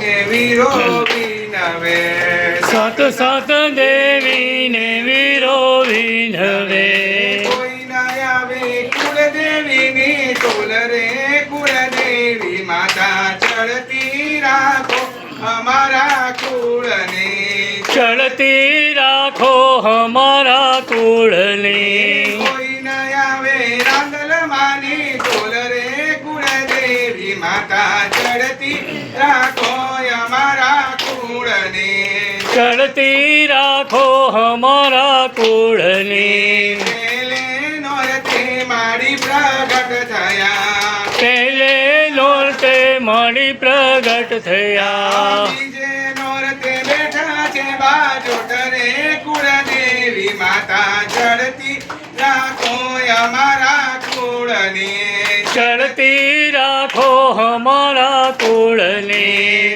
ને વીરો વિનવે સત સત દેવીને વીરો વિનવે કોઈ ના આવે કુળદેવીની તોલ રે કુળદેવી માતા ચડતી રાખો અમારા કુળને ચડતી રાખો અમારા કુળને કોઈ ના આવે રાંદલ માની તોલ રે કુળદેવી માતા ચડતી રાખો અમારા કુળને ચડતી રાખો અમારા કુળને પેલે નોરતે મારી પ્રગટ થયા પહેલે નોરતે મારી પ્રગટ થયા બીજે નોરતે બેઠા છે બાજોટ રે કુળદેવી માતા ચડતી રાખો અમારા કુળને ચડતી રાખો અમારા કુળને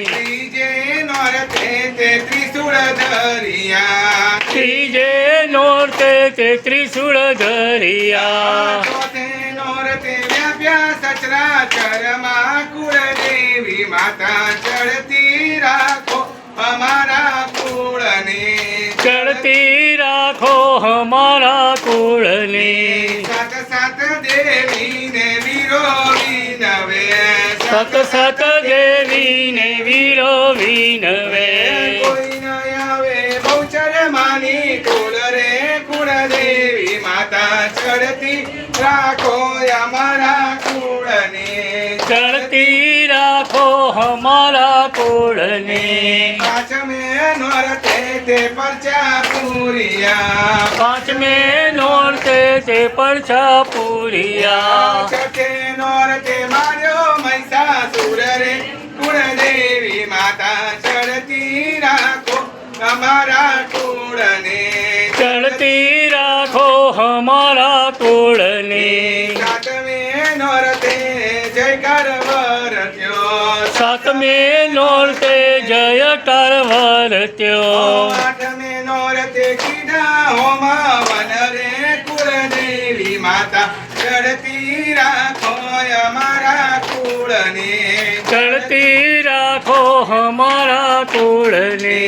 ત્રીજે નોરતે તે ત્રિશુળ ધરિયા ત્રીજે નોરતે તે ત્રિશુળ ધરિયા ચોથે નોરતે વ્યાપ્યા સચરાચરમાં કુળદેવી માતા ચડતી રાખો અમારા કુળને ચડતી રાખો અમારા કુળને સાત સાત દેવીને વીરો વિનવે સત સત દેવીને વીરો વિનવે કોઈ ન આવે બહુચર માની કુળ રે કુળદેવી માતા ચડતી રાખો અમારા કુળને ચડતી રાખો અમારા કુળને પાંચમે નોરતે તે પરચા પૂરિયા પાંચમે નોરતે તે પરછા પૂરિયા છઠે નોરતે માર્યો મહિષાસુર રે કુળદેવી માતા ચડતી રાખો અમારા કુળને ચડતી રાખો અમારા કુળને સાતમે નોરતે જયકાર વરત્યો સાતમે નોરતે જયકાર વર્ત્યો આઠમે નોરતે કીધા હોમાવન રે કુળદેવી માતા ચડતી રાખો અમારા કુળને ચડતી રાખો અમારા કુળને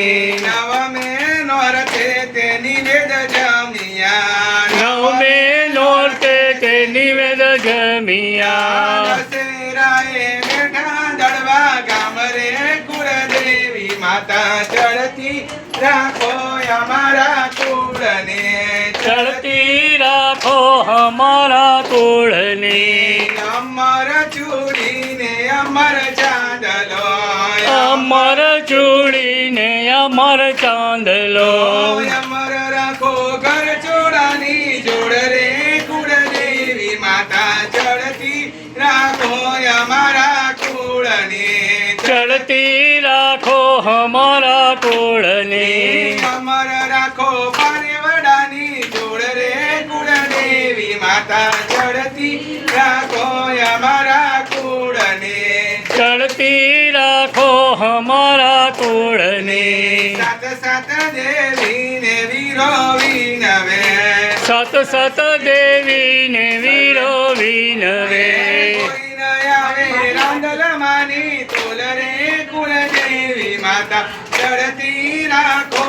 નવમે નોરતે તે નિવેદ જમિયા નવમે નોરતે તે નિવેદ જમિયા દશેરાએ બેઠા દળવા ગામ રે કુળદેવી માતા ચડતી રાખો અમારા કુળને ચડતી રાખો અમારા કુળને અમર ચૂડીને અમર ચાંદલો અમર ચૂડીને અમર ચાંદલો અમર રાખો ઘર ચોડાની જોડ રે કુળદેવી માતા ચડતી રાખો અમારા કુળને ચડતી રાખો અમારા કુળને અમર રાખો પારેવડાની જોડ રે કુળદેવી માતા ચડતી રાખો અમારા કુળને ચડતી રાખો અમારા કુળને સાત સાત દેવીને વીરો વિનવે સત સત દેવીને વીરો વિનવે કોઈ ન આવે રાંદલ માની તોલ રે કુળદેવી માતા ચડતી રાખો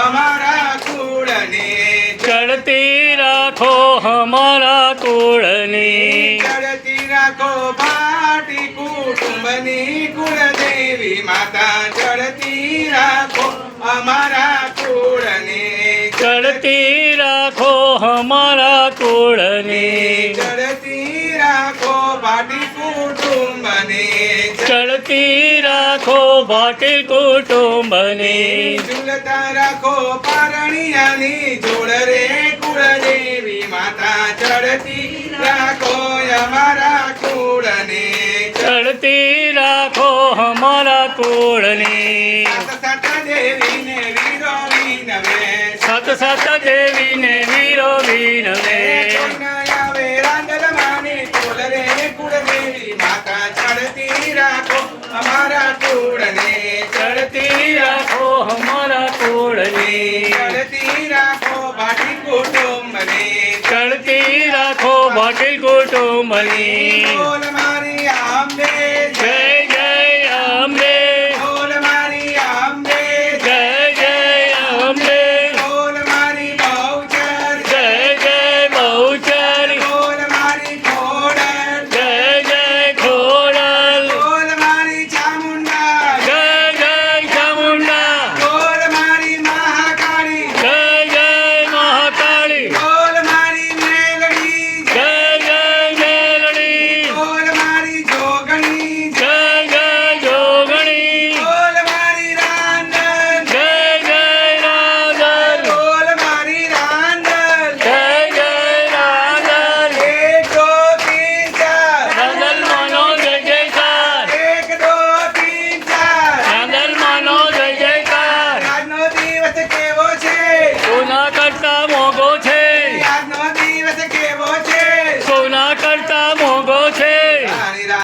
અમારા કુળને ચડતી રાખો અમારા કુળને ચડતી રાખો ભાટી કુટુંબની કુળદેવી માતા ચડતી રાખો અમારા કુળને ચડતી રાખો અમારા કુળને ચડતી રાખો ભાટી કુટુંબને ચડતી રાખો ભાટી કુટુંબને ઝૂલતા રાખો પારણિયાની જોડ રે કુળદેવી માતા ચડતી રાખો અમારા કુળને ચડતી રાખો અમારા કુળને સત દેવીને વીરો વિનવે સત સત દેવીને વીરો વિનવે આવે રાંદલ માની તોલ રે કુળદેવી માતા ચડતી રાખો અમારા કુળને ચડતી રાખો અમારા કુળને ચડતી રાખો ભાટી કુટુંબને ચડતી રાખો ભાટી કુટુંબની બોલ મારી આંબે